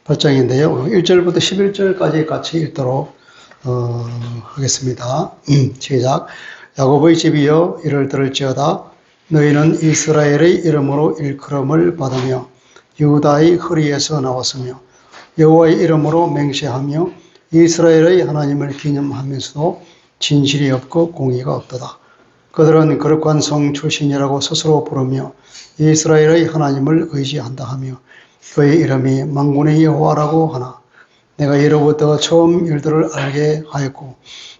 8장인데요. 1절부터 11절까지 같이 읽도록 하겠습니다. 시작. 야곱의 집이여 이를 들을지어다. 너희는 이스라엘의 이름으로 일컬음을 받으며 유다의 허리에서 나왔으며 여호와의 이름으로 맹세하며 이스라엘의 하나님을 기념하면서도 진실이 없고 공의가 없도다. 그들은 거룩한 성 출신이라고 스스로 부르며 이스라엘의 하나님을 의지한다 하며 그의 이름이 만군의 여호와라고 하나 내가 이로부터 처음 일들을 알게 하였고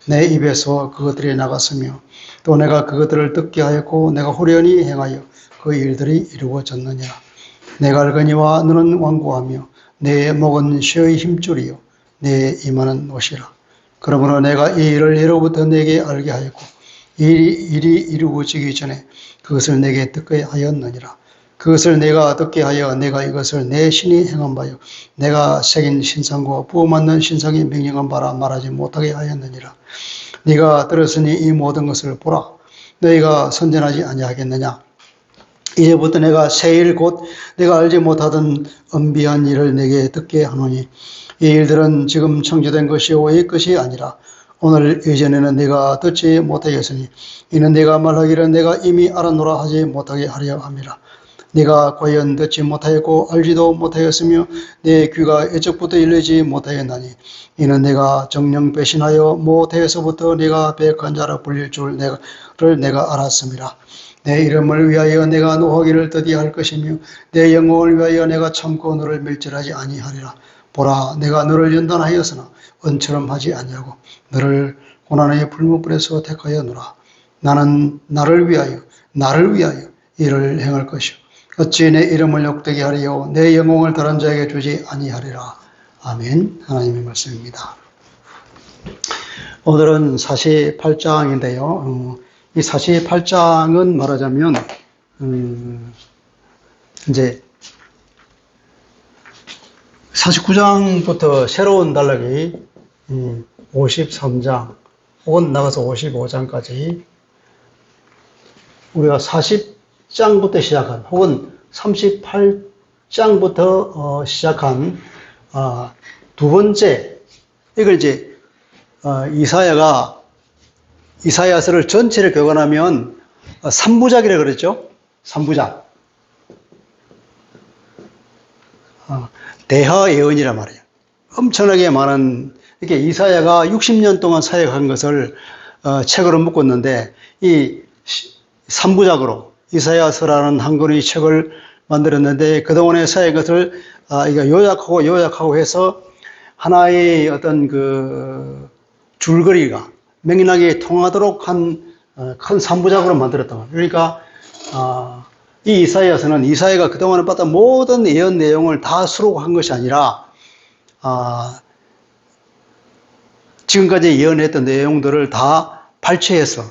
내 입에서 그것들이 나갔으며 또 내가 그것들을 듣게 하였고 내가 후련히 행하여 그 일들이 이루어졌느니라. 내가 알거니와 너는 완고하며 내 목은 쇠의 힘줄이요 내 이마는 옷이라. 그러므로 내가 이 일을 예로부터 내게 알게 하였고 이 일이 이루어지기 전에 그것을 내게 듣게 하였느니라. 그것을 내가 듣게 하여 내가 이것을 내 신이 행한 바요 내가 새긴 신상과 부어 만든 신상이 명령한 바라 말하지 못하게 하였느니라. 네가 들었으니 이 모든 것을 보라. 너희가 선전하지 아니하겠느냐. 이제부터 내가 새 일 곧 내가 알지 못하던 은비한 일을 내게 듣게 하노니 이 일들은 지금 창조된 것이요 이 것이 아니라 오늘 이전에는 내가 듣지 못하였으니 이는 내가 말하기를 내가 이미 알았노라 하지 못하게 하려 함이라. 네가 과연 듣지 못하였고 알지도 못하였으며 내 귀가 애적부터 열리지 못하였나니 이는 내가 정령 배신하여 못하여서부터 네가 배역한 자라 불릴 줄 내가 알았음이라. 내 이름을 위하여 내가 노하기를 더디할 것이며 내 영광을 위하여 내가 참고 너를 멸절하지 아니하리라. 보라, 내가 너를 연단하였으나 은처럼 하지 아니하고 너를 고난의 불못불에서 택하였노라. 나는 나를 위하여 이를 행할 것이요 어찌 내 이름을 욕되게 하리요 내 영광을 다른 자에게 주지 아니하리라. 아멘. 하나님의 말씀입니다. 오늘은 48장인데요. 이 48장은 말하자면 이제 49장부터 새로운 단락이 53장 혹은 나가서 55장까지 우리가 40장부터 시작한 혹은 38장부터 시작한 두 번째 이걸 이제 이사야서를 전체를 교관하면 3부작이라고 그랬죠. 3부작. 대하 예언이란 말이에요. 엄청나게 많은 이렇게 이사야가 60년 동안 사역한 것을 책으로 묶었는데 이 3부작으로 이사야서라는 한 권의 책을 만들었는데 그동안의 사역의 것을 요약하고 해서 하나의 어떤 그 줄거리가 명인하게 통하도록 한 큰 3부작으로 만들었단 말이에요. 그러니까 이 이사야서는 이사야가 그동안에 봤던 모든 예언 내용을 다 수록한 것이 아니라 지금까지 예언했던 내용들을 다 발췌해서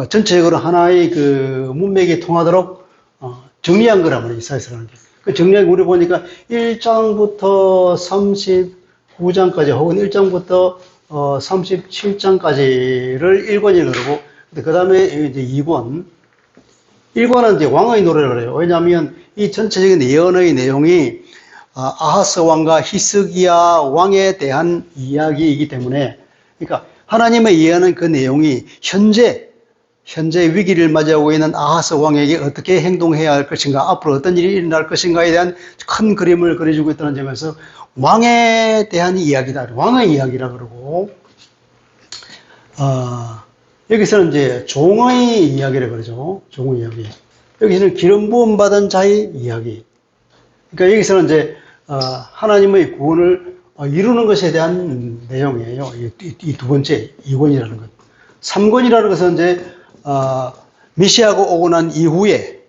전체적으로 하나의 그 문맥이 통하도록 정리한 거란 말이에요. 이사야서라는 게. 그 정리한 게 우리 보니까 1장부터 39장까지 혹은 1장부터 37장까지를 1권이라고 그러고 그 다음에 이제 2권 1권은 이제 왕의 노래를 그래요. 왜냐하면 이 전체적인 예언의 내용이 아하스 왕과 히스기야 왕에 대한 이야기이기 때문에 그러니까 하나님의 예언은 그 내용이 현재 위기를 맞이하고 있는 아하스 왕에게 어떻게 행동해야 할 것인가, 앞으로 어떤 일이 일어날 것인가에 대한 큰 그림을 그려주고 있다는 점에서 왕에 대한 이야기다. 왕의 이야기라 그러고, 여기서는 이제 종의 이야기를 그러죠. 종의 이야기. 여기서는 기름 부음 받은 자의 이야기. 그러니까 여기서는 이제, 하나님의 구원을 이루는 것에 대한 내용이에요. 이 두 번째, 2권이라는 것. 3권이라는 것은 이제, 메시아가 오고 난 이후에,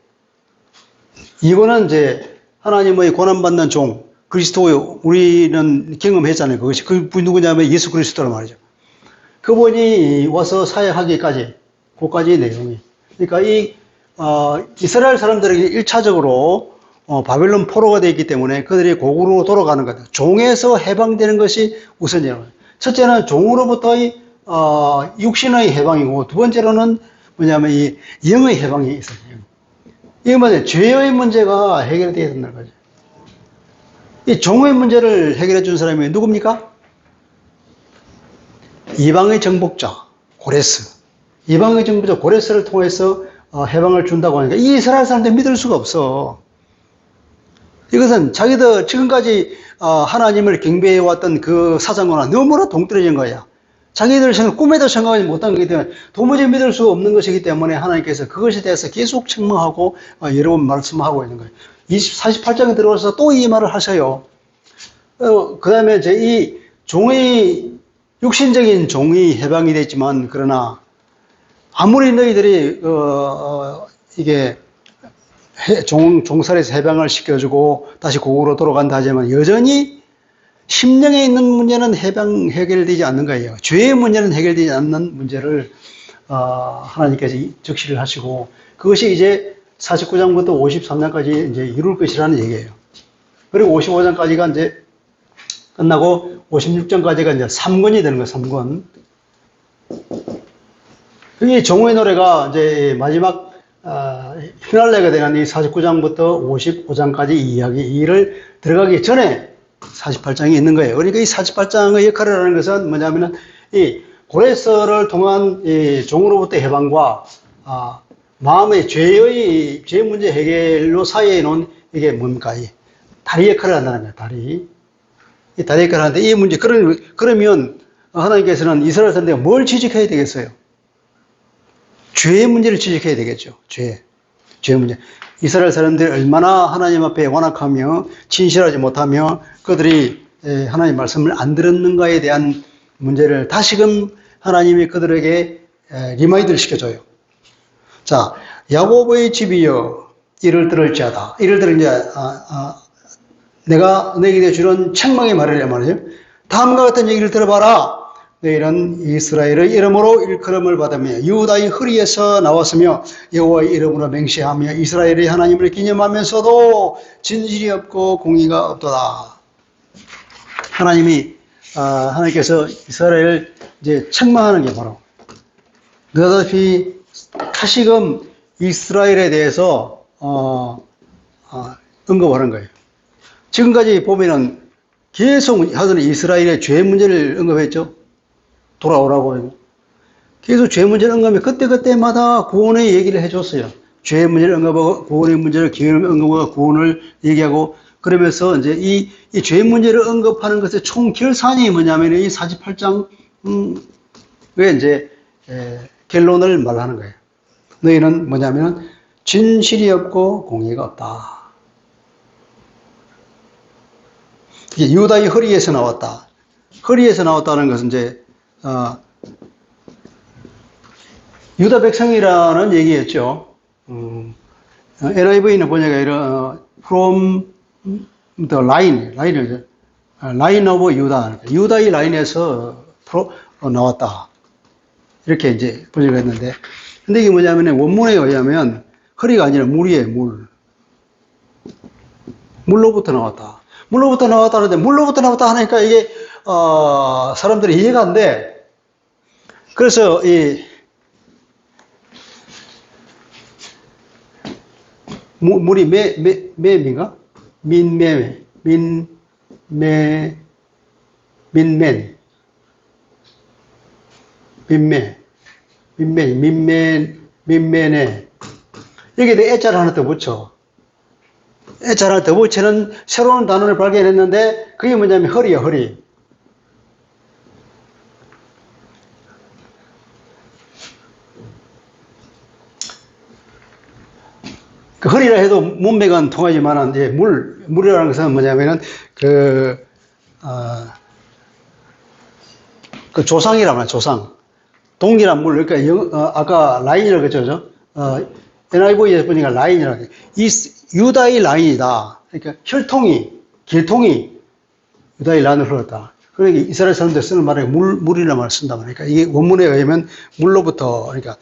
2권은 이제 하나님의 고난받는 종, 그리스도 우리는 경험했잖아요. 그것이 그분이 누구냐면 예수 그리스도란 말이죠. 그분이 와서 사역하기까지 그까지의 내용이. 그러니까 이스라엘 사람들에게 1차적으로 바벨론 포로가 되어 있기 때문에 그들이 고국으로 돌아가는 것 같아요. 종에서 해방되는 것이 우선이에요. 첫째는 종으로부터의 육신의 해방이고 두 번째로는 뭐냐면 이 영의 해방이 있어요. 이게 뭐냐 죄의 문제가 해결되어야 된다는 거죠. 이 종의 문제를 해결해 준 사람이 누굽니까? 이방의 정복자 고레스. 이방의 정복자 고레스를 통해서 해방을 준다고 하니까 이 이스라엘 사람들 믿을 수가 없어. 이것은 자기들 지금까지 하나님을 경배해 왔던 그 사상과는 너무나 동떨어진 거야. 자기들 꿈에도 생각하지 못한 거기 때문에 도무지 믿을 수 없는 것이기 때문에 하나님께서 그것에 대해서 계속 책망하고 여러 번 말씀하고 있는 거예요. 48장에 들어와서 또 이 말을 하셔요. 그 다음에 이 종의, 육신적인 종이 해방이 됐지만, 그러나, 아무리 너희들이, 이게, 종살에서 해방을 시켜주고, 다시 고국으로 돌아간다 하지만, 여전히 심령에 있는 문제는 해결되지 않는 거예요. 죄의 문제는 해결되지 않는 문제를, 하나님께서 적시를 하시고, 그것이 이제 49장부터 53장까지 이제 이룰 것이라는 얘기예요. 그리고 55장까지가 이제 끝나고 56장까지가 이제 3권이 되는 거예요, 3권. 이 종의 노래가 이제 마지막, 피날레가 되는 이 49장부터 55장까지 이 이야기를 들어가기 전에 48장이 있는 거예요. 그러니까 이 48장의 역할을 하는 것은 뭐냐면은 이 고레스를 통한 이 종으로부터 해방과, 마음의 죄 문제 해결로 사이에 놓은 이게 뭡니까? 이 다리 역할을 한다는 거예요, 다리. 이 다리 역할을 하는데 이 문제, 그러면 하나님께서는 이스라엘 사람들이 뭘 지적해야 되겠어요? 죄의 문제를 지적해야 되겠죠. 죄 문제. 이스라엘 사람들이 얼마나 하나님 앞에 완악하며 진실하지 못하며 그들이 하나님 말씀을 안 들었는가에 대한 문제를 다시금 하나님이 그들에게 리마인드를 시켜줘요. 자, 야곱의 집이여 이를 들을지어다. 이를 들을 이제 내가 너에게 주는 책망의 말이란 말이죠. 다음과 같은 얘기를 들어봐라. 너희는 이스라엘의 이름으로 일컬음을 받으며 유다의 허리에서 나왔으며 여호와의 이름으로 맹세하며 이스라엘의 하나님을 기념하면서도 진실이 없고 공의가 없도다. 하나님께서 이스라엘을 이제 책망하는 게 바로 너다시 다시금 이스라엘에 대해서 언급하는 거예요. 지금까지 보면은 계속 하더니 이스라엘의 죄 문제를 언급했죠. 돌아오라고. 계속 죄 문제를 언급하면 그때그때마다 구원의 얘기를 해줬어요. 죄 문제를 언급하고 구원의 문제를 언급하고 구원을 얘기하고 그러면서 이제 이 죄 문제를 언급하는 것의 총 결산이 뭐냐면 이 48장에 이제 결론을 말하는 거예요. 너희는 뭐냐면 진실이 없고 공의가 없다. 이게 유다의 허리에서 나왔다. 허리에서 나왔다는 것은 이제 유다 백성이라는 얘기였죠. NIV는 보니까 이런 from the line of 유다. 유다의 라인에서 나왔다. 이렇게 이제 번역을 했는데, 근데 이게 뭐냐면 원문에 의하면 허리가 아니라 물이에요, 물. 물로부터 나왔다. 물로부터 나왔다는데, 물로부터 나왔다 하니까 이게, 사람들이 이해가 안 돼. 그래서 물이 매인가? 민매네. 여기에 애자를 하나 더 붙여. 애자를 하나 더 붙이는 새로운 단어를 발견했는데, 그게 뭐냐면 허리야, 허리. 그 허리라 해도 문맥은 통하지만, 이제 물이라는 것은 뭐냐면은, 그 조상이란 말이야, 조상. 동일한 물, 그러니까, 아까 라인이라고 했죠, NIV에서 보니까 라인이라고. 유다의 라인이다. 그러니까 길통이 유다의 라인을 흘렀다. 그러니까 이스라엘 사람들 쓰는 말에 물이라는 말을 쓴다. 그러니까 이게 원문에 의하면 물로부터, 그러니까,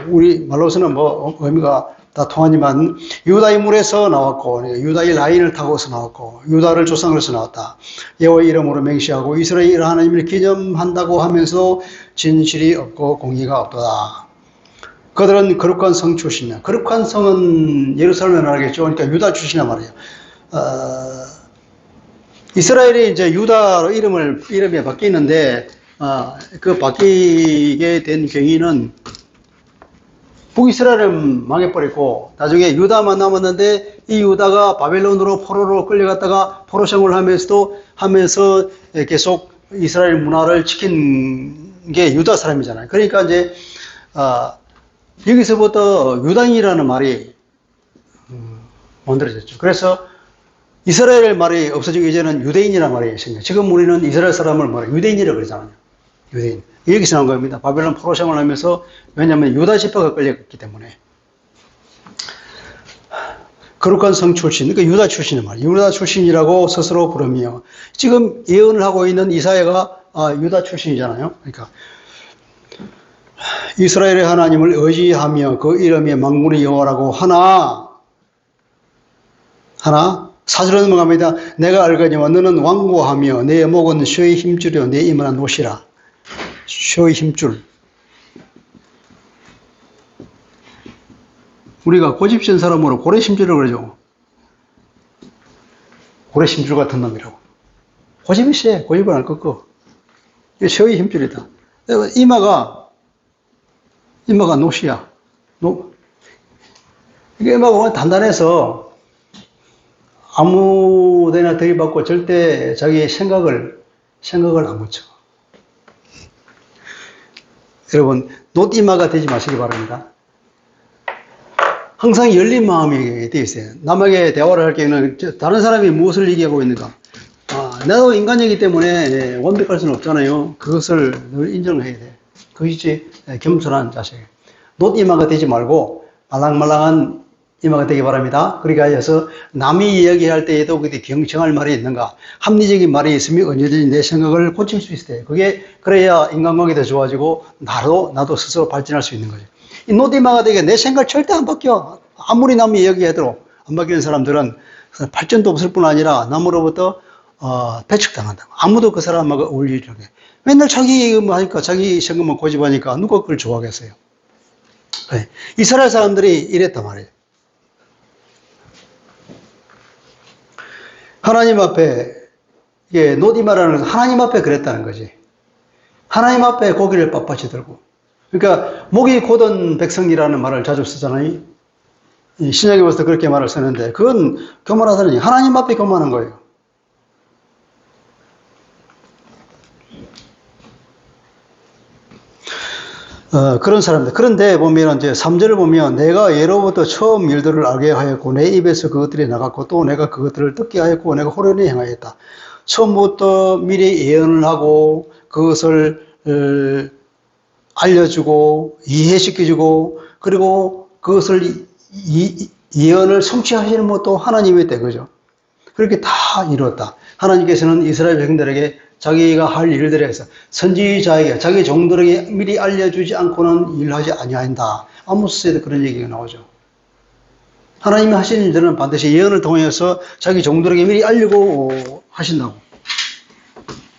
우리 말로서는 뭐 의미가 다 통하지만 유다의 물에서 나왔고 유다의 라인을 타고서 나왔고 유다를 조상으로서 나왔다. 여호와의 이름으로 맹세하고 이스라엘 하나님을 기념한다고 하면서 진실이 없고 공의가 없도다. 그들은 거룩한 성 출신이야. 거룩한 성은 예루살렘에 나가겠죠. 그러니까 유다 출신이란 말이에요. 이스라엘이 이제 유다로 이름이 바뀌는데, 그 바뀌게 된 경위는 북이스라엘은 망해버리고, 나중에 유다만 남았는데, 이 유다가 바벨론으로 포로로 끌려갔다가 포로 생활을 하면서 계속 이스라엘 문화를 지킨 게 유다 사람이잖아요. 그러니까 이제, 여기서부터 유다인이라는 말이 만들어졌죠. 그래서 이스라엘 말이 없어지고 이제는 유대인이라는 말이 생겨요. 지금 우리는 이스라엘 사람을 유대인이라고 그러잖아요. 유대인. 여기서 나온 겁니다. 바벨론 포로 생활을 하면서, 왜냐하면 유다 지파가 끌려갔기 때문에. 거룩한 성 출신, 그러니까 유다 출신의 말, 유다 출신이라고 스스로 부르며, 지금 예언을 하고 있는 이사야가 유다 출신이잖아요. 그러니까 이스라엘의 하나님을 의지하며 그 이름이 만군의 여호와라고 하나 사절로 넘어갑니다. 내가 알거니와 너는 완고하며 내 목은 쇠의 힘줄이요 내 이마는 옷이라. 쇠의 힘줄. 우리가 고집센 사람으로 고래 심줄이라고 그러죠. 고래 심줄 같은 놈이라고. 고집이 세. 고집을 안 꺾어. 이게 쇠의 힘줄이다. 이마가 노시야. 이게 이마가 단단해서 아무 데나 들이받고 절대 자기 생각을 안 묻혀. 여러분, 노띠마가 되지 마시기 바랍니다. 항상 열린 마음이 되어 있어요. 남에게 대화를 할 경우는 다른 사람이 무엇을 얘기하고 있는가. 나도 인간이기 때문에 완벽할 수는 없잖아요. 그것을 늘 인정해야 돼. 그것이 겸손한 자세. 노띠마가 되지 말고 말랑말랑한 이마가 되기 바랍니다. 그러니까 해서 남이 이야기할 때에도 그때 경청할 말이 있는가, 합리적인 말이 있으면 언제든지 내 생각을 고칠 수 있어요. 그래야 인간관계도 좋아지고 나도 스스로 발전할 수 있는 거죠. 이 노디마가 되게 내 생각 절대 안 바뀌어. 아무리 남이 이야기해도 안 바뀌는 사람들은 발전도 없을 뿐 아니라 남으로부터 배척당한다고. 아무도 그 사람하고 어울리려고 해. 맨날 자기 얘기만 하니까, 자기 생각만 고집하니까 누가 그걸 좋아하겠어요. 네. 이스라엘 사람들이 이랬단 말이에요. 하나님 앞에, 이게 노디마라는 것은 하나님 앞에 그랬다는 거지. 하나님 앞에 고기를 빳빳이 들고. 그러니까 목이 곧은 백성이라는 말을 자주 쓰잖아요. 신약에 와서 그렇게 말을 쓰는데 그건 교만하다는 얘기. 하나님 앞에 교만한 거예요. 그런 사람들. 그런데 보면 이제 3절을 보면 내가 예로부터 처음 일들을 알게 하였고 내 입에서 그것들이 나갔고 또 내가 그것들을 듣게 하였고 내가 호련히 행하였다. 처음부터 미리 예언을 하고 그것을 알려주고 이해시켜주고 그리고 그것을 예언을 성취하시는 것도 하나님의 때그죠. 그렇게 다 이루었다. 하나님께서는 이스라엘 백성들에게 자기가 할 일들에 대해서 선지자에게 자기 종들에게 미리 알려주지 않고는 일하지 아니한다. 아모스에도 그런 얘기가 나오죠. 하나님이 하시는 일들은 반드시 예언을 통해서 자기 종들에게 미리 알리고 하신다고.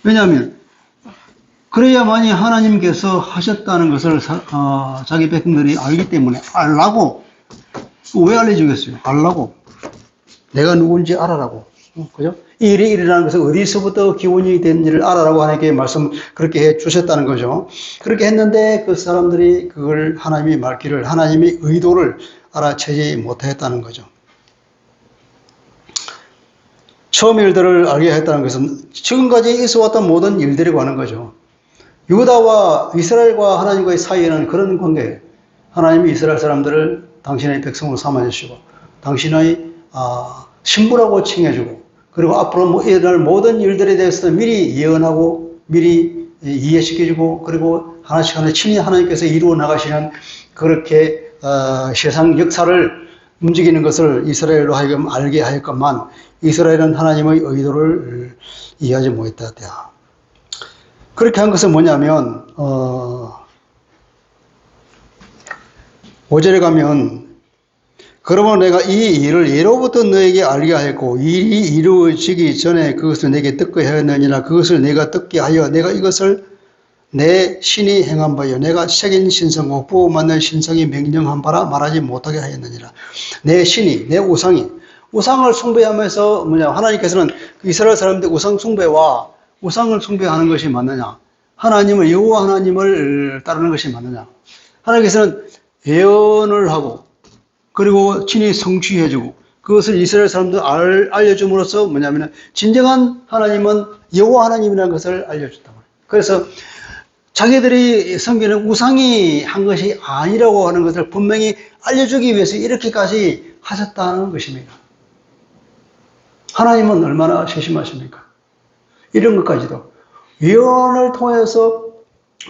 왜냐하면 그래야만이 하나님께서 하셨다는 것을 자기 백성들이 알기 때문에 알라고. 왜 알려주겠어요? 알라고. 내가 누군지 알아라고. 그죠? 이 일이 일어나는 것은 어디서부터 기원이 된 일을 알아라고 하나님께 말씀 그렇게 해 주셨다는 거죠. 그렇게 했는데 그 사람들이 그걸 하나님의 말귀를, 하나님의 의도를 알아채지 못했다는 거죠. 처음 일들을 알게 했다는 것은 지금까지 있어왔던 모든 일들이 관한 거죠. 유다와 이스라엘과 하나님과의 사이에는 그런 관계예요. 하나님이 이스라엘 사람들을 당신의 백성으로 삼아주시고 당신의 신부라고 칭해주고 그리고 앞으로 일어날 모든 일들에 대해서 미리 예언하고 미리 이해시켜주고 그리고 하나씩 친히 하나님께서 이루어 나가시는 그렇게 세상 역사를 움직이는 것을 이스라엘로 하여금 알게 하였건만 이스라엘은 하나님의 의도를 이해하지 못했다. 그렇게 한 것은 뭐냐면 5절에 가면 그러면 내가 이 일을 예로부터 너에게 알게 하였고 이 일이 이루어지기 전에 그것을 내게 듣게 하였느니라. 그것을 내가 듣게 하여 내가 이것을 내 신이 행한 바요 내가 새긴 신성과 부어 만든 신성이 명령한 바라 말하지 못하게 하였느니라. 내 신이 내 우상이 우상을 숭배하면서 하나님께서는 이스라엘 사람들 우상 숭배와 우상을 숭배하는 것이 맞느냐? 하나님을, 여호와 하나님을 따르는 것이 맞느냐? 하나님께서는 예언을 하고 그리고 친히 성취해주고 그것을 이스라엘 사람들 알려줌으로써 진정한 하나님은 여호와 하나님이라는 것을 알려줬단 말이에요. 그래서 자기들이 섬기는 우상이 한 것이 아니라고 하는 것을 분명히 알려주기 위해서 이렇게까지 하셨다는 것입니다. 하나님은 얼마나 세심하십니까? 이런 것까지도 예언을 통해서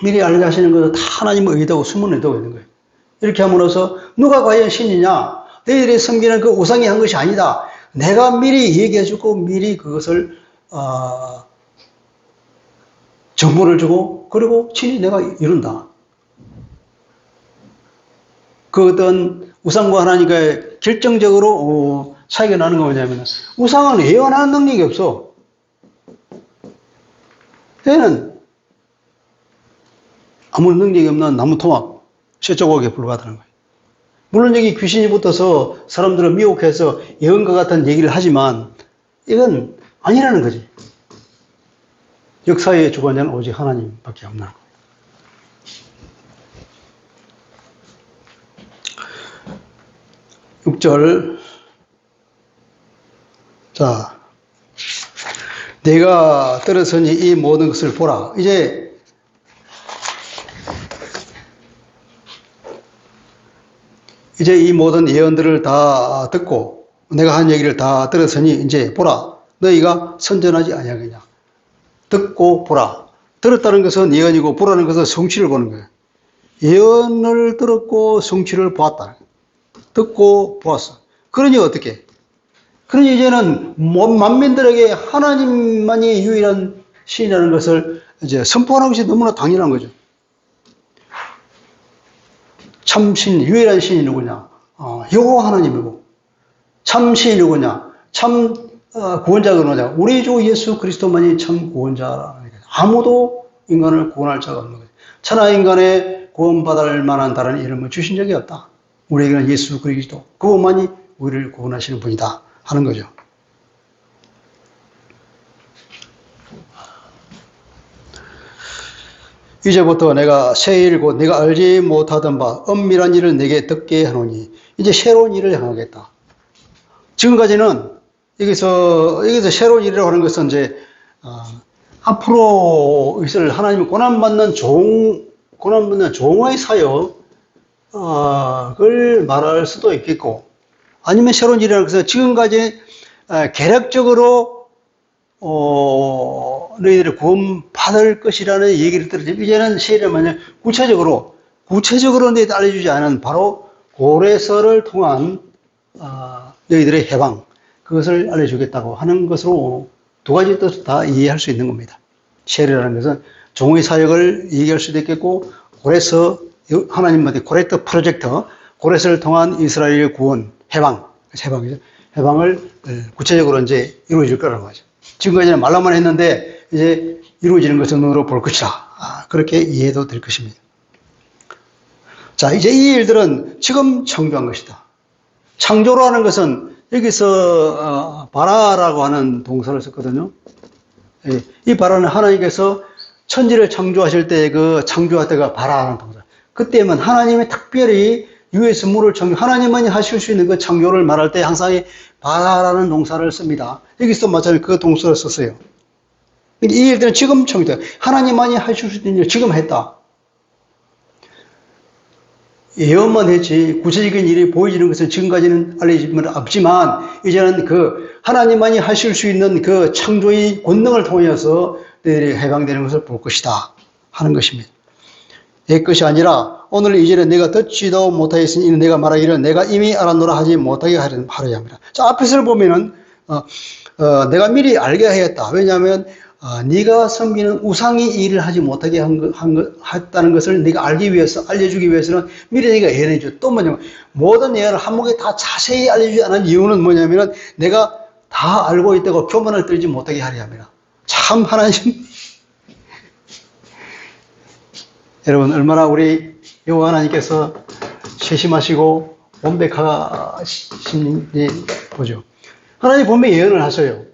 미리 알려주시는 것은 다 하나님의 의도고 숨은 의도가 있는 거예요. 이렇게 함으로써 누가 과연 신이냐? 너희들이 섬기는 그 우상이 한 것이 아니다. 내가 미리 얘기해주고 미리 그것을 정보를 주고 그리고 친히 내가 이룬다. 그 어떤 우상과 하나님과의 결정적으로 차이가 나는 거 뭐냐면 우상은 예언하는 능력이 없어. 얘는 아무 능력이 없는 나무 토막, 쇠조각에 불과하다는 거예요. 물론 여기 귀신이 붙어서 사람들을 미혹해서 예언과 같은 얘기를 하지만 이건 아니라는 거지. 역사의 주관자는 오직 하나님밖에 없는 거예요. 6절. 자, 내가 들었으니 이 모든 것을 보라. 이제 이 모든 예언들을 다 듣고 내가 한 얘기를 다 들었으니 이제 보라. 너희가 선전하지 아니하겠냐. 듣고 보라. 들었다는 것은 예언이고 보라는 것은 성취를 보는 거예요. 예언을 들었고 성취를 보았다. 듣고 보았어. 그러니 어떻게? 그러니 이제는 만민들에게 하나님만이 유일한 신이라는 것을 이제 선포하는 것이 너무나 당연한 거죠. 참 신, 유일한 신이 누구냐? 여호와 하나님이고. 참 신이 누구냐? 참 구원자가 누구냐? 우리 주 예수 그리스도만이 참 구원자라는 거예요. 아무도 인간을 구원할 자가 없는 거예요. 천하 인간에 구원받을 만한 다른 이름을 주신 적이 없다. 우리에게는 예수 그리스도, 그분만이 우리를 구원하시는 분이다 하는 거죠. 이제부터 내가 새 일 곧 네가 알지 못하던 바 엄밀한 일을 내게 듣게 하노니 이제 새로운 일을 행하겠다. 지금까지는 여기서 새로운 일이라고 하는 것은 이제 앞으로 있을 하나님의 고난받는 종의 사역을 말할 수도 있겠고, 아니면 새로운 일이라는 것은 지금까지 계략적으로 너희들이 구원받을 것이라는 얘기를 들었지만 이제는 세례만은 구체적으로 너희들 알려주지 않은 바로 고레서를 통한 너희들의 해방, 그것을 알려주겠다고 하는 것으로 두 가지 뜻을 다 이해할 수 있는 겁니다. 세례라는 것은 종의 사역을 얘기할 수도 있겠고, 고레서, 하나님한테 고레터 프로젝트, 고레서를 통한 이스라엘의 구원, 해방을 구체적으로 이제 이루어질 거라는 거죠. 지금까지는 말로만 했는데 이제 이루어지는 것을 눈으로 볼 것이다. 그렇게 이해도 될 것입니다. 자, 이제 이 일들은 지금 창조한 것이다. 창조라는 것은 여기서 바라라고 하는 동사를 썼거든요. 이 바라는 하나님께서 천지를 창조하실 때 그 창조할 때가 바라라는 동사. 그때면 하나님이 특별히 유에서 물을 하나님만이 하실 수 있는 그 창조를 말할 때 항상 이 바라라는 동사를 씁니다. 여기서 마찬가지로 그 동사를 썼어요. 이 일들은 지금 창조, 하나님만이 하실 수 있는 일을 지금 했다. 예언만 했지 구체적인 일이 보여지는 것은 지금까지는 알려진 건 없지만 이제는 그 하나님만이 하실 수 있는 그 창조의 권능을 통해서 너희들이 해방되는 것을 볼 것이다 하는 것입니다. 내 것이 아니라 오늘 이제는 내가 듣지도 못하였으니 이는 내가 말하기를 내가 이미 알았노라 하지 못하게 하려 함이라. 자, 앞에서를 보면은 내가 미리 알게 하였다. 왜냐하면 네가 섬기는 우상이 이 일을 하지 못하게 했다는 것을 네가 알기 위해서, 알려주기 위해서는 미리 네가 예언해 줘. 또 뭐냐면 모든 예언을 한목에 다 자세히 알려주지 않은 이유는 뭐냐면은 내가 다 알고 있다고 교만을 떨지 못하게 하려 함이라. 참 하나님 여러분, 얼마나 우리 여호와 하나님께서 세심하시고 완벽하신지 보죠. 하나님 분명히 예언을 하세요.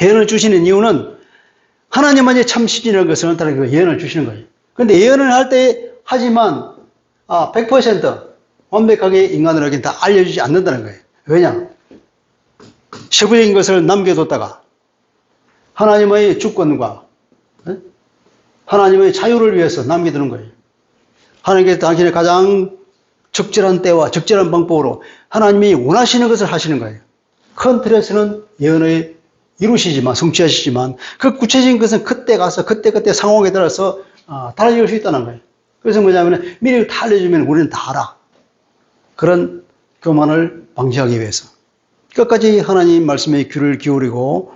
예언을 주시는 이유는 하나님만이 참 신이라는 것을 나타내기 위해 예언을 주시는 거예요. 그런데 예언을 할 때 하지만 100% 완벽하게 인간들에게 다 알려주지 않는다는 거예요. 왜냐? 세부적인 것을 남겨뒀다가 하나님의 주권과 하나님의 자유를 위해서 남겨두는 거예요. 하나님께서 당신의 가장 적절한 때와 적절한 방법으로 하나님이 원하시는 것을 하시는 거예요. 큰 틀에서는 예언을 이루시지만, 성취하시지만 그 구체적인 것은 그때 가서 그때 상황에 따라서 달라질 수 있다는 거예요. 그래서 뭐냐면 미리 다 알려주면 우리는 다 알아. 그런 교만을 방지하기 위해서 끝까지 하나님 말씀에 귀를 기울이고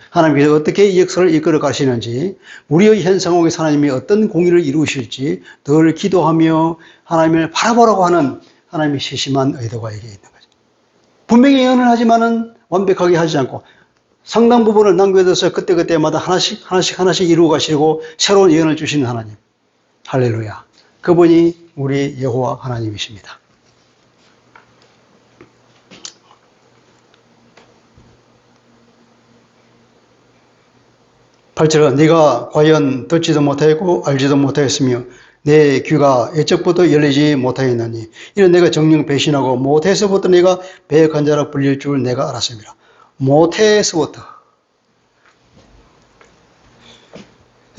하나님께서 어떻게 이 역사를 이끌어 가시는지, 우리의 현 상황에서 하나님이 어떤 공의를 이루실지 늘 기도하며 하나님을 바라보라고 하는 하나님의 세심한 의도가 여기에 있는 거죠. 분명히 예언을 하지만은 완벽하게 하지 않고 상당 부분을 남겨둬서 그때마다 하나씩 이루어 가시고 새로운 예언을 주시는 하나님. 할렐루야. 그분이 우리 여호와 하나님이십니다. 8절, 네가 과연 듣지도 못하였고 알지도 못하였으며 내 귀가 애적부터 열리지 못하였나니 이는 내가 정령 배신하고 못해서부터 네가 배역한 자라 불릴 줄 내가 알았습니다. 못해서부터.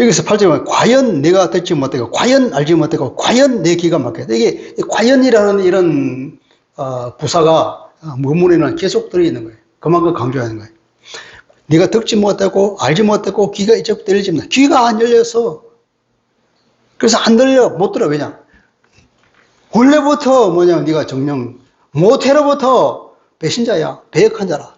여기서 8절에 과연 내가 듣지 못하고 과연 알지 못하고 과연 내 귀가 막혔다. 이게 과연이라는 이런 부사가 문문에는 계속 들어있는 거예요. 그만큼 강조하는 거예요. 네가 듣지 못하고 알지 못하고 귀가 이쪽부터 열리지 못해. 귀가 안 열려서. 그래서 안 들려. 못 들어. 왜냐? 원래부터 뭐냐면 네가 정령 모태로부터 배신자야. 배역한 자라.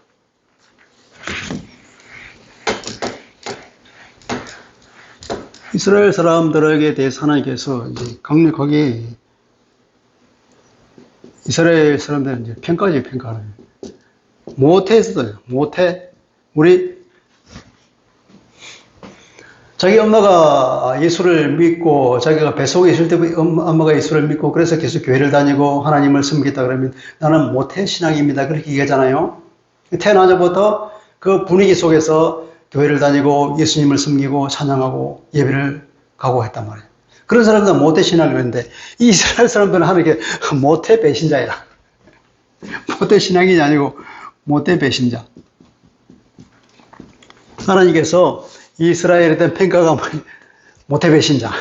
이스라엘 사람들에게 대해서 하나님께서 이제 강력하게 이스라엘 사람들은 이제 평가하는 거예요. 모태에서도요. 모태. 우리 자기 엄마가 예수를 믿고 자기가 뱃속에 있을 때 엄마가 예수를 믿고 그래서 계속 교회를 다니고 하나님을 섬기겠다 그러면 나는 모태 신앙입니다. 그렇게 얘기하잖아요. 태어나자부터 그 분위기 속에서 교회를 다니고 예수님을 섬기고 찬양하고 예배를 가고 했단 말이에요. 그런 사람들은 모태 신앙을 했는데 이 이스라엘 사람들은 하나님께 모태 배신자야. 모태 신앙이 아니고 모태 배신자. 하나님께서 이스라엘에 대한 평가가 모태 배신자.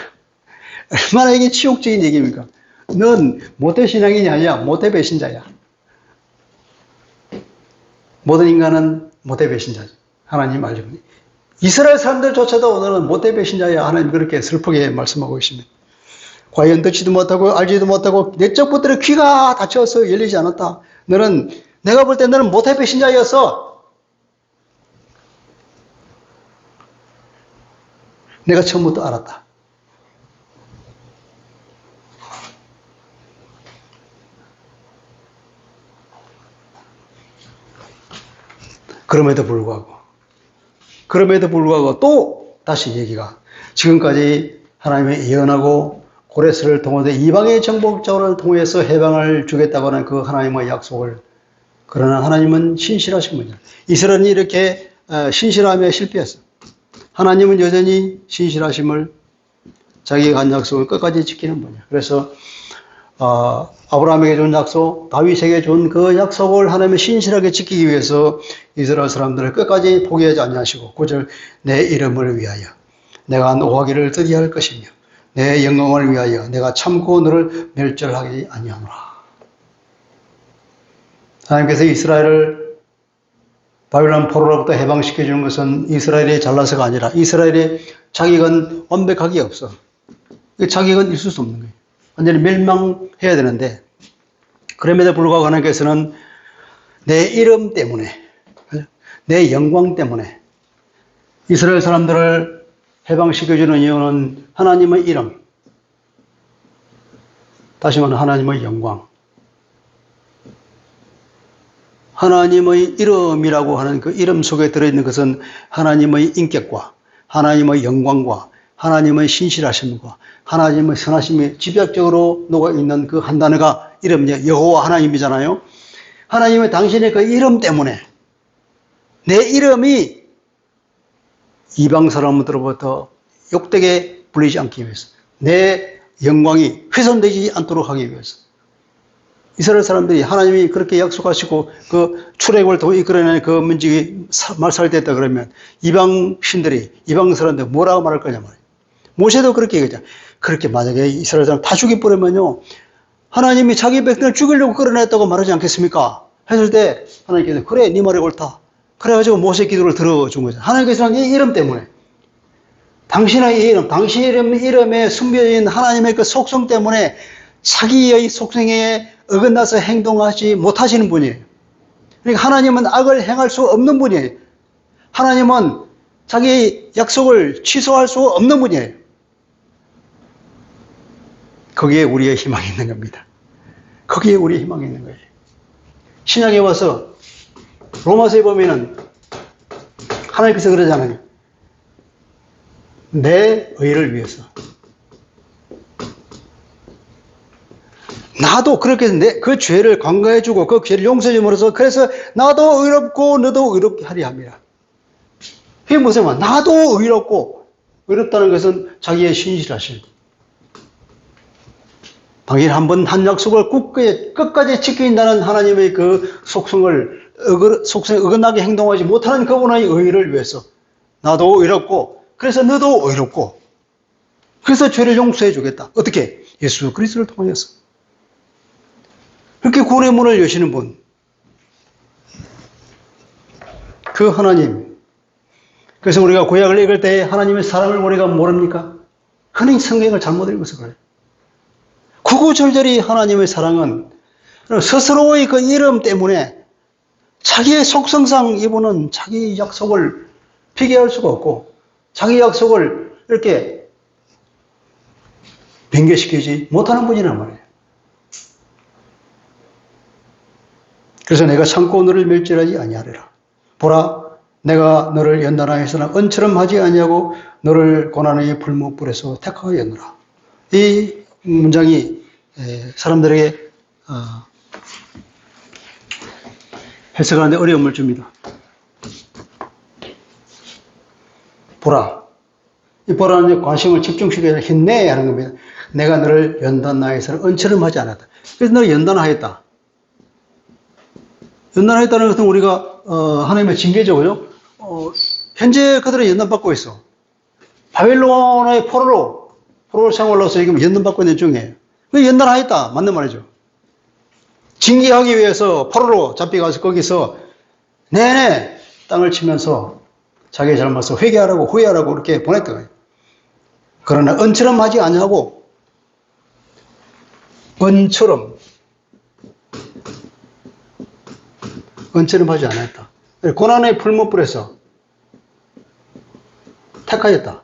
얼마나 이게 치욕적인 얘기입니까? 넌 모태 신앙인이 아니야. 모태 배신자야. 모든 인간은 모태 배신자죠. 하나님 알죠. 이스라엘 사람들조차도 오늘은 모태 배신자야. 하나님 그렇게 슬프게 말씀하고 계십니다. 과연 듣지도 못하고 알지도 못하고 내적 것들의 귀가 닫혀서 열리지 않았다. 너는 내가 볼 때 너는 모태 배신자였어. 내가 처음부터 알았다. 그럼에도 불구하고 또 다시 얘기가 지금까지 하나님의 예언하고 고레스를 통해서 이방의 정복자를 통해서 해방을 주겠다고 하는 그 하나님의 약속을, 그러나 하나님은 신실하신 분이야. 이스라엘이 이렇게 신실함에 실패했어. 하나님은 여전히 신실하심을, 자기가 한 약속을 끝까지 지키는 분이야. 그래서 아브라함에게 준 약속, 다윗에게 준 그 약속을 하나님이 신실하게 지키기 위해서 이스라엘 사람들을 끝까지 포기하지 아니하시고 9절, 내 이름을 위하여 내가 노하기를 드디할 것이며 내 영광을 위하여 내가 참고 너를 멸절하지 아니하노라. 하나님께서 이스라엘을 바빌론 포로로부터 해방시켜주는 것은 이스라엘이 잘나서가 아니라 이스라엘의 자격은 완벽하게 없어. 자격은 있을 수 없는 거예요. 완전히 멸망해야 되는데, 그럼에도 불구하고 하나님께서는 내 이름 때문에, 내 영광 때문에 이스라엘 사람들을 해방시켜주는 이유는 하나님의 이름, 다시 말하면 하나님의 영광, 하나님의 이름이라고 하는 그 이름 속에 들어있는 것은 하나님의 인격과 하나님의 영광과 하나님의 신실하심과 하나님의 선하심이 집약적으로 녹아있는 그 한 단어가 이름, 여호와 하나님이잖아요. 하나님은 당신의 그 이름 때문에 내 이름이 이방 사람들로부터 욕되게 불리지 않기 위해서, 내 영광이 훼손되지 않도록 하기 위해서, 이스라엘 사람들이 하나님이 그렇게 약속하시고 그 출애굽을 더 이끌어내는 그 문제가 말살됐다 그러면 이방 신들이, 이방 사람들 뭐라고 말할 거냐 말이에요. 모세도 그렇게 얘기하죠. 그렇게 만약에 이스라엘 사람 다 죽여버리면요, 하나님이 자기 백성을 죽이려고 끌어냈다고 말하지 않겠습니까? 했을 때 하나님께서 그래, 네 말이 옳다. 그래가지고 모세 기도를 들어준 거죠. 하나님께서는 이 이름 때문에, 당신의 이름, 당신의 이름에 숨겨진 하나님의 그 속성 때문에 자기의 속성에 어긋나서 행동하지 못하시는 분이에요. 그러니까 하나님은 악을 행할 수 없는 분이에요. 하나님은 자기 약속을 취소할 수 없는 분이에요. 거기에 우리의 희망이 있는 겁니다. 거기에 우리의 희망이 있는 거예요. 신약에 와서 로마서에 보면은 하나님께서 그러잖아요. 내 의를 위해서. 나도 그렇게 해서 그 죄를 관가해주고 그 죄를 용서해줌으로써 그래서 나도 의롭고 너도 의롭게 하리 합니다. 그게 무슨 말? 나도 의롭고, 의롭다는 것은 자기의 신실하심. 당신 한 약속을 끝까지 지킨다는 하나님의 그 속성에 어긋나게 행동하지 못하는 그분의 의를 위해서 나도 의롭고, 그래서 너도 의롭고, 그래서 죄를 용서해 주겠다. 어떻게? 예수 그리스도를 통하여서. 그렇게 구원의 문을 여시는 분, 그 하나님. 그래서 우리가 구약을 읽을 때 하나님의 사랑을 우리가 모릅니까? 흔히 성경을 잘못 읽어서 그래요. 구구절절히 하나님의 사랑은 스스로의 그 이름 때문에 자기의 속성상 이분은 자기 약속을 폐기할 수가 없고 자기 약속을 이렇게 변개시키지 못하는 분이란 말이에요. 그래서 내가 참고 너를 멸절하지 아니하리라. 보라, 내가 너를 연단하였으나 은처럼 하지 아니하고 너를 고난의 불못불에서 택하였노라. 이 문장이 사람들에게 해석하는데 어려움을 줍니다. 보라. 이 보라는 관심을 집중시켜서 힘내 하는 겁니다. 내가 너를 연단하여서는 은처럼 하지 않았다. 그래서 너를 연단하였다. 연단하였다는 것은 우리가 하나님의 징계죠. 현재 그들은 연단받고 있어. 바벨론의 포로로 생활로서 지금 연단받고 있는 중이에요. 연단하였다. 맞는 말이죠. 징계하기 위해서 포로로 잡혀가서 거기서 내내 땅을 치면서 자기의 잘못을 회개하라고 후회하라고 그렇게 보냈던 거예요. 그러나 은처럼 하지 아니하고 은처럼 하지 않았다. 고난의 풀무불에서 택하였다.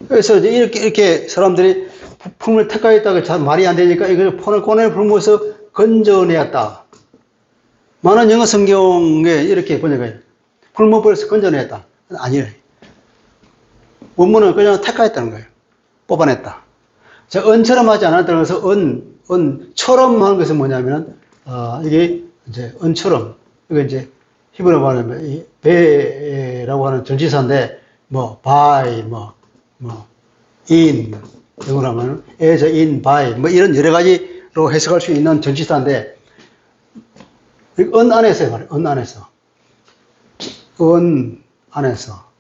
그래서 이렇게 사람들이 품을 택하였다고 잘 말이 안 되니까 이걸 고난의 풀무에서 건져내었다. 많은 영어 성경에 이렇게 번역해요. 풀무불에서 건져내었다. 아니에요. 원문은 그냥 택하였다는 거예요. 뽑아냈다. 자, 은처럼 하지 않았다는 것은 은처럼 하는 것은 뭐냐면, 이게 이제 은처럼, 이게 이제 히브리어 말하면 이 배라고 하는 전치사인데, by, in, 영어로 하면 as, in, by, 이런 여러 가지로 해석할 수 있는 전치사인데, 은 안에서 말이에요. 은 안에서. 은 안에서.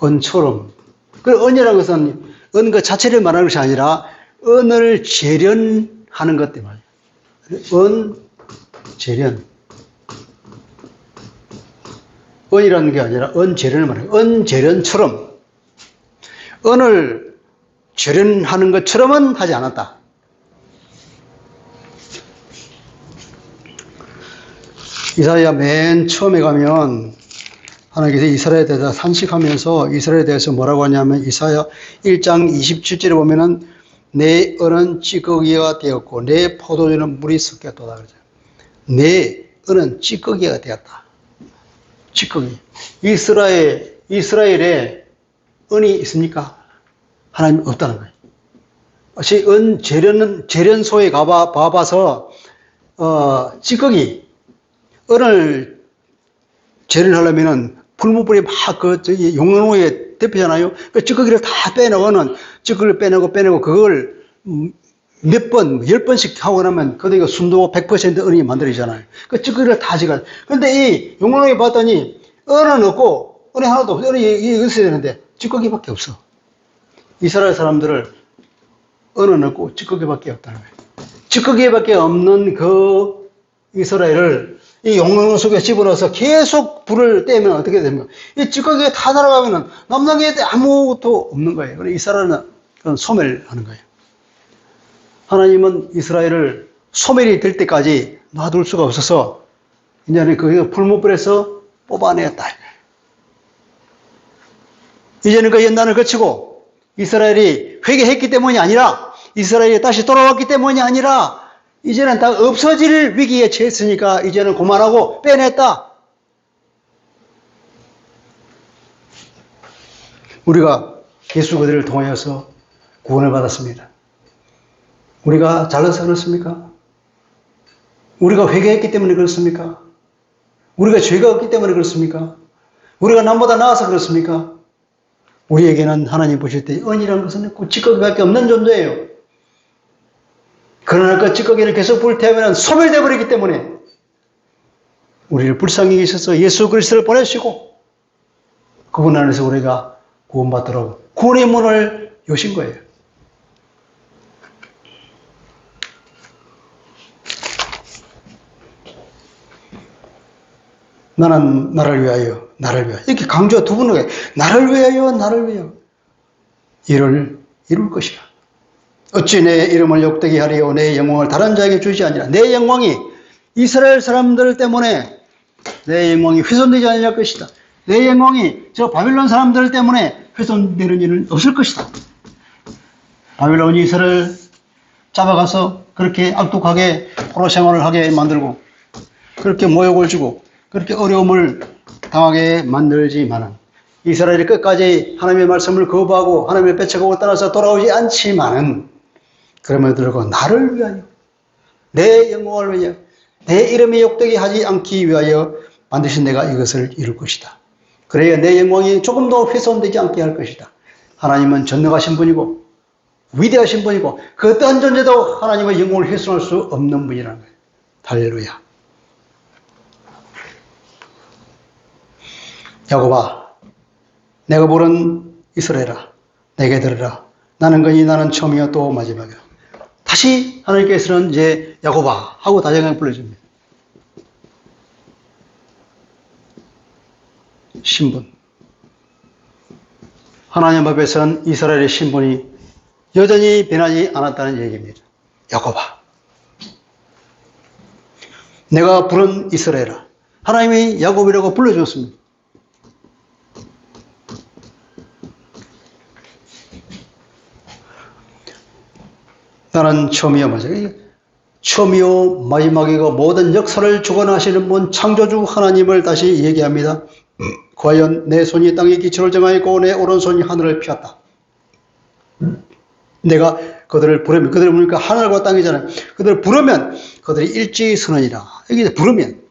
은처럼. 그 은이라는 것은 은 그 자체를 말하는 것이 아니라 은을 재련하는 것 때문에. 은, 재련. 은이라는 게 아니라 은 재련을 말해요. 은 재련처럼. 은을 재련하는 것처럼은 하지 않았다. 이사야 맨 처음에 가면 하나님께서 이스라엘에 대해서 산식하면서 이스라엘에 대해서 뭐라고 하냐면 이사야 1장 27절에 보면은 내 은은 찌꺼기가 되었고 내 포도주는 물이 섞였도다 그러죠. 내 은은 찌꺼기가 되었다. 찌꺼기. 이스라엘에 은이 있습니까? 하나님 없다는 거예요. 재련소에 봐봐서, 찌꺼기, 은을 재련하려면은 풀무불이 막 용광로에 대표잖아요. 그 찌꺼기를 다 빼내고는, 찌꺼기를 빼내고, 그걸 몇 번, 10번씩 하고 나면, 그게 순도 100% 은이 만들어지잖아요. 그 찌꺼기를 다 지가. 근데 이 용광로에 봤더니, 은은 없고, 은이 하나도 없어. 은이 있어야 되는데, 찌꺼기밖에 없어. 이스라엘 사람들을 은은 없고 찌꺼기밖에 없다는 거예요. 찌꺼기밖에 없는 그 이스라엘을 이 용광로 속에 집어넣어서 계속 불을 떼면 어떻게 됩니까? 이 찌꺼기가 다 날아가면은 남당에 아무것도 없는 거예요. 그래서 이스라엘은 그런 소멸하는 거예요. 하나님은 이스라엘을 소멸이 될 때까지 놔둘 수가 없어서 이제는 그 풀무불에서 뽑아내었다. 이제는 그 연단을 거치고 이스라엘이 회개했기 때문이 아니라, 이스라엘이 다시 돌아왔기 때문이 아니라, 이제는 다 없어질 위기에 처했으니까 이제는 그만하고 빼냈다. 우리가 예수 그들을 통하여서 구원을 받았습니다. 우리가 잘나서 그렇습니까? 우리가 회개했기 때문에 그렇습니까? 우리가 죄가 없기 때문에 그렇습니까? 우리가 남보다 나아서 그렇습니까? 우리에게는 하나님 보실 때 은이라는 것은 찌꺼기밖에 없는 존재예요. 그러나 그 찌꺼기를 계속 불태우면 소멸되어 버리기 때문에 우리를 불쌍히 계셔서 예수 그리스도를 보내시고 그분 안에서 우리가 구원받도록 구원의 문을 여신 거예요. 나는 나를 위하여, 나를 위하여. 이렇게 강조가 두 번을 해요. 나를 위하여, 나를 위하여. 이를 이룰 것이라. 어찌 내 이름을 욕되게 하리요. 내 영광을 다른 자에게 주지 아니라. 내 영광이 이스라엘 사람들 때문에 내 영광이 훼손되지 않을 것이다. 내 영광이 저 바빌론 사람들 때문에 훼손되는 일은 없을 것이다. 바빌론이 이스라엘 잡아가서 그렇게 악독하게 포로 생활을 하게 만들고 그렇게 모욕을 주고 그렇게 어려움을 당하게 만들지만은 이스라엘이 끝까지 하나님의 말씀을 거부하고 하나님의 배척하고 따라서 돌아오지 않지만은 그럼에도 불구하고 나를 위하여 내 영광을 위하여 내 이름이 욕되게 하지 않기 위하여 반드시 내가 이것을 이룰 것이다. 그래야 내 영광이 조금도 훼손되지 않게 할 것이다. 하나님은 전능하신 분이고 위대하신 분이고 그 어떠한 존재도 하나님의 영광을 훼손할 수 없는 분이라는 거예요. 할렐루야. 야곱아, 내가 부른 이스라엘아, 내게 들으라. 나는 그니 나는 처음이요 또 마지막이라. 다시 하나님께서는 이제 야곱아 하고 다시 불러줍니다. 신분. 하나님 앞에서는 이스라엘의 신분이 여전히 변하지 않았다는 얘기입니다. 야곱아, 내가 부른 이스라엘아. 하나님이 야곱이라고 불러줬습니다. 나는 처음이요 마지막이요. 처음이요 마지막이고 모든 역사를 주관하시는 분 창조주 하나님을 다시 얘기합니다. 과연 내 손이 땅에 기초를 정하였고 내 오른손이 하늘을 피웠다. 내가 그들을 부르면, 그들을 부르니까 하늘과 땅이잖아요. 그들을 부르면 그들이 일제히 서느니라. 여기 부르면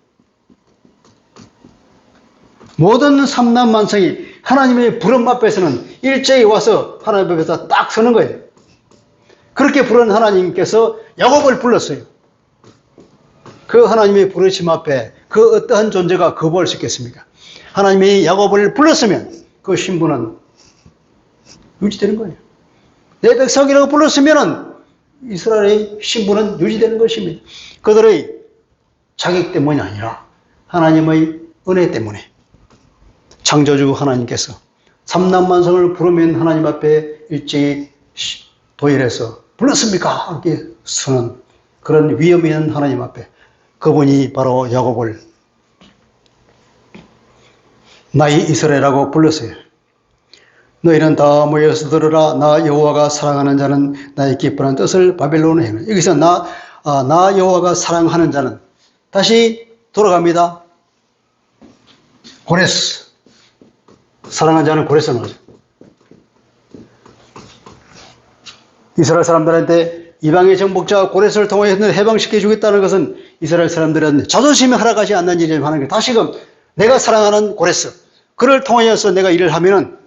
모든 삼남만성이 하나님의 부름 앞에서는 일제히 와서 하나님 앞에서 딱 서는 거예요. 그렇게 부른 하나님께서 야곱을 불렀어요. 그 하나님의 부르심 앞에 그 어떠한 존재가 거부할 수 있겠습니까? 하나님이 야곱을 불렀으면 그 신분은 유지되는 거예요. 내 백성이라고 불렀으면 이스라엘의 신분은 유지되는 것입니다. 그들의 자격 때문이 아니라 하나님의 은혜 때문에 창조주 하나님께서 삼남만성을 부르면 하나님 앞에 일제히 도일해서 불렀습니까? 이렇게 서는 그런 위엄 있는 하나님 앞에 그분이 바로 야곱을 나의 이스라엘이라고 불렀어요. 너희는 다 모여서 들으라. 나 여호와가 사랑하는 자는 나의 기뻐하는 뜻을 바벨론에 행하라. 여기서 나 여호와가 사랑하는 자는 다시 돌아갑니다. 고레스. 사랑하는 자는 고레스는 거죠. 이스라엘 사람들한테 이방의 정복자 고레스를 통해 해방시켜 주겠다는 것은 이스라엘 사람들한테 자존심이 허락하지 않는 일을 하는 게 다시금 내가 사랑하는 고레스 그를 통하여서 내가 일을 하면은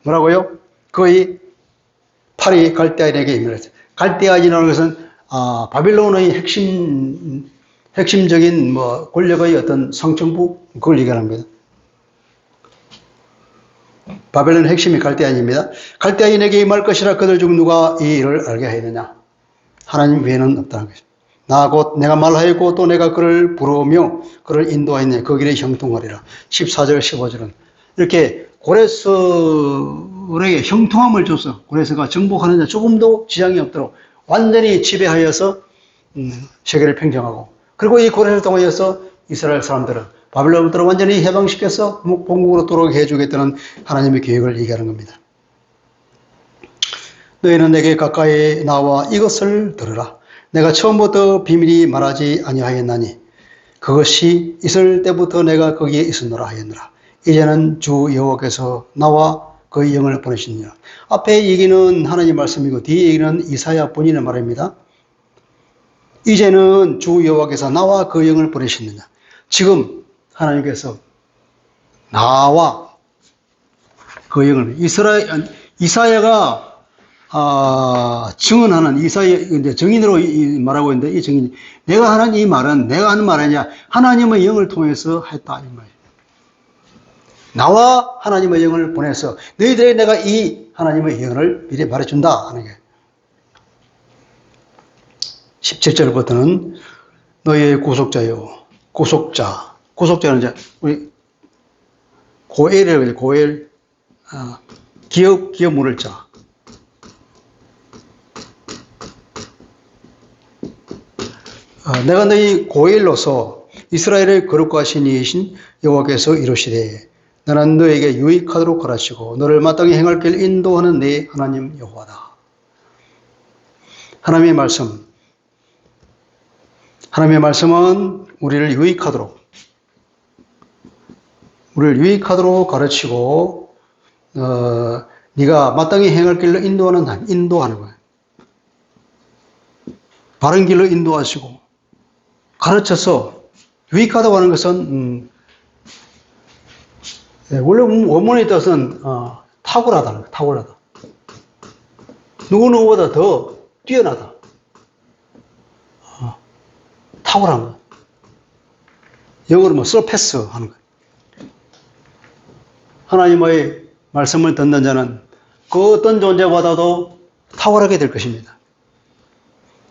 뭐라고요? 거의 팔이 갈대아인에게 임했어요. 갈대아인이라는 것은 바빌론의 핵심적인 권력의 어떤 성층부 그걸 얘기합니다. 바벨론의 핵심이 갈대아인입니다. 갈대아인에게 임할 것이라 그들 중 누가 이 일을 알게 하였느냐? 하나님 외에는 없다는 것입니다. 나 곧 내가 말하였고 또 내가 그를 부르며 그를 인도하였네. 그 길에 형통하리라. 14절 15절은 이렇게 고레스에게 형통함을 줘서 고레스가 정복하는 데 조금도 지장이 없도록 완전히 지배하여서 세계를 평정하고 그리고 이 고레스를 통하여서 이스라엘 사람들은 바빌론부터 완전히 해방시켜서 본국으로 돌아오게 해주겠다는 하나님의 계획을 얘기하는 겁니다. 너희는 내게 가까이 나와 이것을 들으라. 내가 처음부터 비밀이 말하지 아니하였나니 그것이 있을 때부터 내가 거기에 있었노라 하였노라. 이제는 주 여호와께서 나와 그의 영을 보내시느니라. 앞에 얘기는 하나님 말씀이고 뒤에 얘기는 이사야 본인의 말입니다. 이제는 주 여호와께서 나와 그 영을 보내시느냐. 지금 하나님께서 나와 그 영을 이사야가 증언하는 이제 증인으로 말하고 있는데 이 증인 내가 하는 이 말은 내가 하는 말 아니냐 하나님의 영을 통해서 했다 이 말이에요. 나와 하나님의 영을 보내서 너희들에게 내가 이 하나님의 영을 미리 말해준다 하는 게 17절부터는 너희의 구속자요 구속자는 이제 우리 고엘이라고 해요. 고엘 기업 물을 자 내가 너희 고엘로서 이스라엘의 거룩과 신이신 여호와께서 이르시되 나는 너에게 유익하도록 가르치고 너를 마땅히 행할 길 인도하는 네 하나님 여호와다. 하나님의 말씀은 우리를 유익하도록 가르치고 네가 마땅히 행할 길로 인도하는 거예요. 바른 길로 인도하시고 가르쳐서 유익하다고 하는 것은 원래 원문의 뜻은 탁월하다는 거예요. 탁월하다. 누구보다 더 뛰어나다. 탁월한 거. 영어로 서패스 하는 거예요. 하나님의 말씀을 듣는 자는 그 어떤 존재보다도 탁월하게 될 것입니다.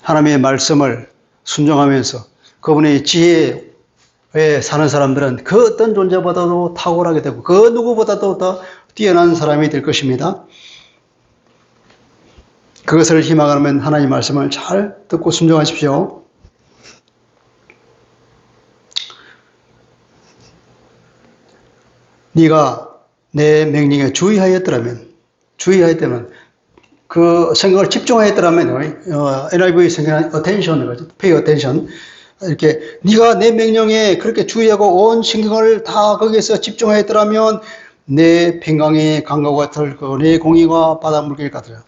하나님의 말씀을 순종하면서 그분의 지혜에 사는 사람들은 그 어떤 존재보다도 탁월하게 되고 그 누구보다도 더 뛰어난 사람이 될 것입니다. 그것을 희망하면 하나님 말씀을 잘 듣고 순종하십시오. 네가 내 명령에 주의하였더라면 그 생각을 집중하였더라면 NIV 생각은 attention, pay attention 이렇게 네가 내 명령에 그렇게 주의하고 온 신경을 다 거기에서 집중하였더라면 내 평강이 강과 같을 내 공의가 바다 물길 같으라.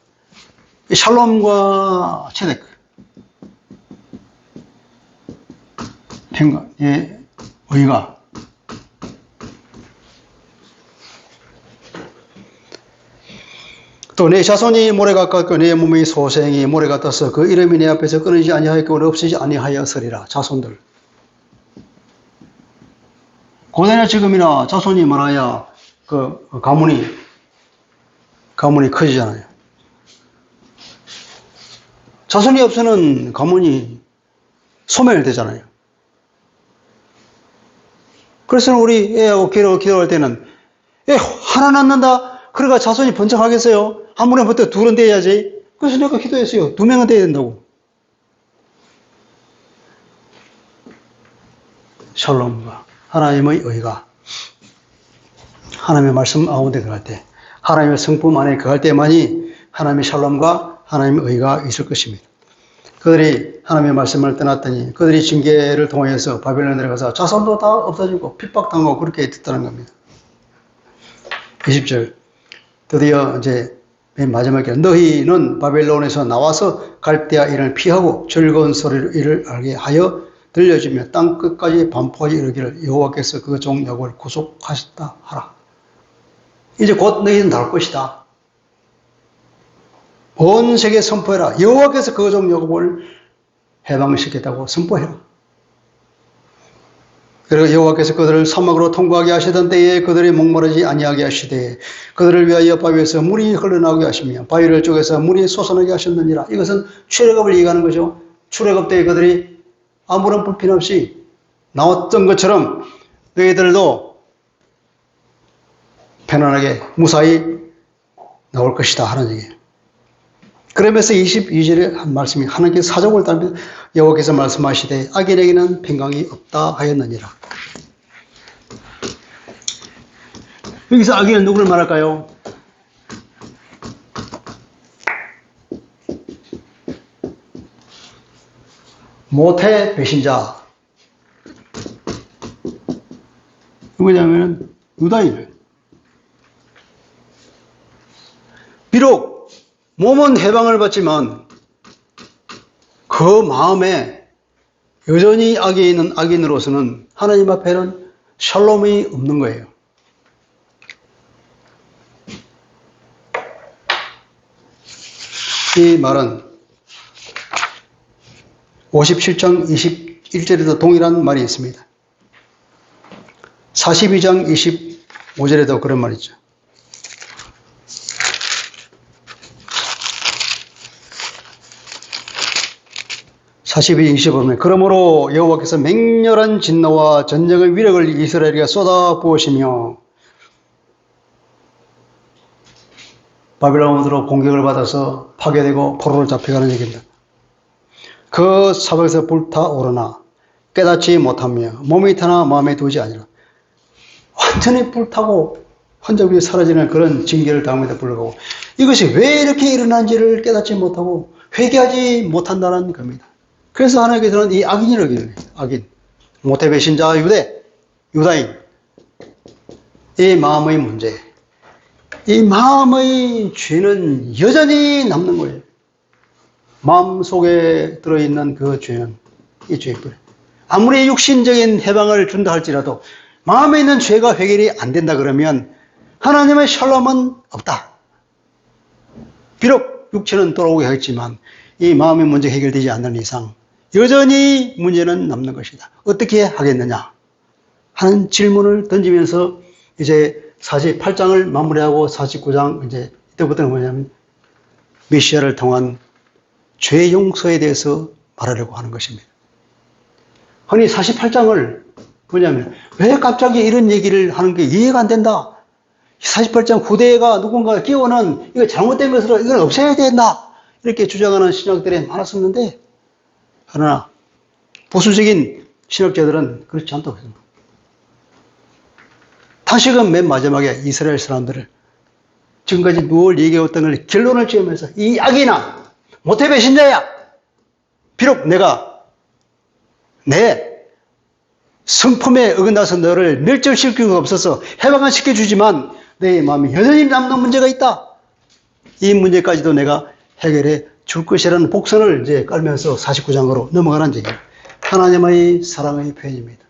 샬롬과 체덱 평강의 의가 또 내 자손이 모래 같고 내 몸의 소생이 모래 같아서 그 이름이 내 앞에서 끊이지 아니하였고 없이지 아니하였으리라. 자손들. 고대나 지금이나 자손이 많아야 그 가문이 커지잖아요. 자손이 없으면 가문이 소멸되잖아요. 그래서 우리 애하고 기도할 때는 애 하나 낳는다. 그러니까 자손이 번창하겠어요? 한 분에부터 둘은 돼야지. 그래서 내가 기도했어요. 2명은 돼야 된다고. 샬롬과 하나님의 의가 하나님의 말씀 가운데 들어갈 때 하나님의 성품 안에 거할 때만이 하나님의 샬롬과 하나님의 의가 있을 것입니다. 그들이 하나님의 말씀을 떠났더니 그들이 징계를 통해서 바벨론에 내려가서 자손도 다 없어지고 핍박당하고 그렇게 됐다는 겁니다. 20절 드디어 이제 맨 마지막에 너희는 바벨론에서 나와서 갈대아 인을 피하고 즐거운 소리로 이를 알게 하여 들려주며 땅 끝까지 반포하여 이르기를 여호와께서 그 종 야곱을 구속하셨다 하라. 이제 곧 너희는 나올 것이다. 온 세계에 선포해라. 여호와께서 그 종 야곱을 해방시켰다고 선포해라. 그리고 여호와께서 그들을 사막으로 통과하게 하시던 때에 그들이 목마르지 아니하게 하시되 그들을 위하여 바위에서 물이 흘러나오게 하시며 바위를 쪼개서 물이 솟아나게 하셨느니라. 이것은 출애굽을 얘기하는 거죠. 출애굽 때에 그들이 아무런 불편 없이 나왔던 것처럼 너희들도 편안하게 무사히 나올 것이다 하는 얘기예요. 그러면서 22절에 한 말씀이 하나님께서 사족을 따르며 여호와께서 말씀하시되 악인에게는 평강이 없다 하였느니라. 여기서 악인은 누구를 말할까요? 모태 배신자. 누구냐면 유다인을. 비록 몸은 해방을 받지만 그 마음에 여전히 악에 있는 악인으로서는 하나님 앞에는 샬롬이 없는 거예요. 이 말은 57장 21절에도 동일한 말이 있습니다. 42장 25절에도 그런 말이 있죠. 42, 25절 그러므로 여호와께서 맹렬한 진노와 전쟁의 위력을 이스라엘에게 쏟아부으시며 바빌론으로 공격을 받아서 파괴되고 포로로 잡혀가는 얘기입니다. 그 사방에서 불타오르나 깨닫지 못하며 몸이 타나 마음에 두지 아니라 완전히 불타고 흔적이 사라지는 그런 징계를 당함에도 불구하고 이것이 왜 이렇게 일어난지를 깨닫지 못하고 회개하지 못한다는 겁니다. 그래서 하나님께서는 이 악인이라고 해요. 악인. 모태 배신자 유다인. 이 마음의 문제. 이 마음의 죄는 여전히 남는 거예요. 마음 속에 들어있는 그 죄는 이 죄뿐. 아무리 육신적인 해방을 준다 할지라도 마음에 있는 죄가 해결이 안 된다 그러면 하나님의 샬롬은 없다. 비록 육체는 돌아오게 하겠지만 이 마음의 문제 해결되지 않는 이상 여전히 문제는 남는 것이다. 어떻게 하겠느냐 하는 질문을 던지면서 이제 48장을 마무리하고 49장 이제 이때부터는 뭐냐면 메시아를 통한 죄 용서에 대해서 말하려고 하는 것입니다. 흔히 48장을 뭐냐면 왜 갑자기 이런 얘기를 하는 게 이해가 안 된다. 48장 후대가 누군가 끼워는 이거 잘못된 것으로 이걸 없애야 된다. 이렇게 주장하는 신학들이 많았었는데 그러나 보수적인 신학자들은 그렇지 않다고 했습니다. 다시금 맨 마지막에 이스라엘 사람들을 지금까지 무엇을 얘기해왔던 걸 결론을 지으면서 이 악인아 모태 배신자야 비록 내가 내 성품에 어긋나서 너를 멸절시킬 수 없어서 해방을 시켜주지만 내 마음에 여전히 남는 문제가 있다. 이 문제까지도 내가 해결해 줄 것이라는 복선을 이제 깔면서 49장으로 넘어가는 얘기예요. 하나님의 사랑의 표현입니다.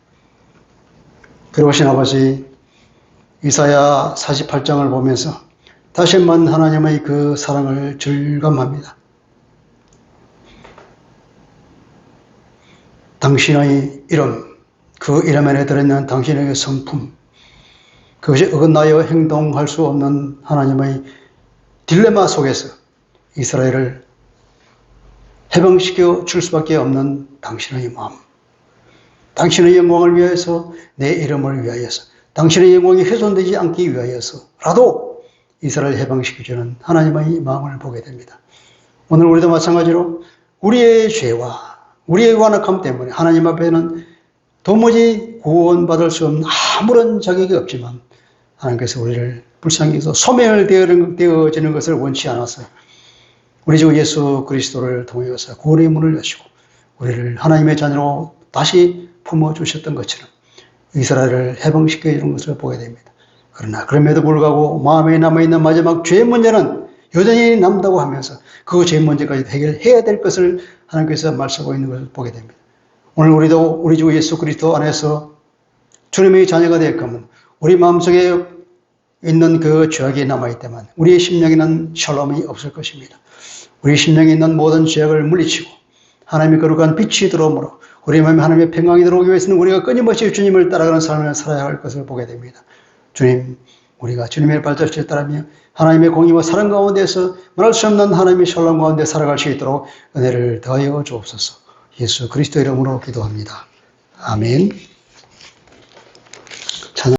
그러신 아버지 이사야 48장을 보면서 다시 한번 하나님의 그 사랑을 절감합니다. 당신의 이름, 그 이름 안에 들어있는 당신의 성품, 그것이 어긋나여 행동할 수 없는 하나님의 딜레마 속에서 이스라엘을 해방시켜 줄 수밖에 없는 당신의 마음, 당신의 영광을 위하여서 내 이름을 위하여서 당신의 영광이 훼손되지 않기 위하여서라도 이스라엘 해방시켜주는 하나님의 마음을 보게 됩니다. 오늘 우리도 마찬가지로 우리의 죄와 우리의 완악함 때문에 하나님 앞에는 도무지 구원받을 수 없는 아무런 자격이 없지만 하나님께서 우리를 불쌍히 여기서 소멸되어지는 것을 원치 않아서 우리 주 예수 그리스도를 통해서 구원의 문을 여시고 우리를 하나님의 자녀로 다시 품어주셨던 것처럼 이스라엘을 해방시켜 주는 것을 보게 됩니다. 그러나 그럼에도 불구하고 마음에 남아있는 마지막 죄의 문제는 여전히 남다고 하면서 그 죄 문제까지 해결해야 될 것을 하나님께서 말씀하고 있는 것을 보게 됩니다. 오늘 우리도 우리 주 예수 그리스도 안에서 주님의 자녀가 되었건만 우리 마음속에 있는 그 죄악이 남아있다면 우리의 심령에는 샬롬이 없을 것입니다. 우리 심령에 있는 모든 죄악을 물리치고 하나님의 거룩한 빛이 들어오므로 우리 마음에 하나님의 평강이 들어오기 위해서는 우리가 끊임없이 주님을 따라가는 삶을 살아야 할 것을 보게 됩니다. 주님, 우리가 주님의 발자취에 따르며 하나님의 공의와 사랑 가운데서 말할 수 없는 하나님의 샬롬 가운데 살아갈 수 있도록 은혜를 더하여 주옵소서. 예수 그리스도 이름으로 기도합니다. 아멘.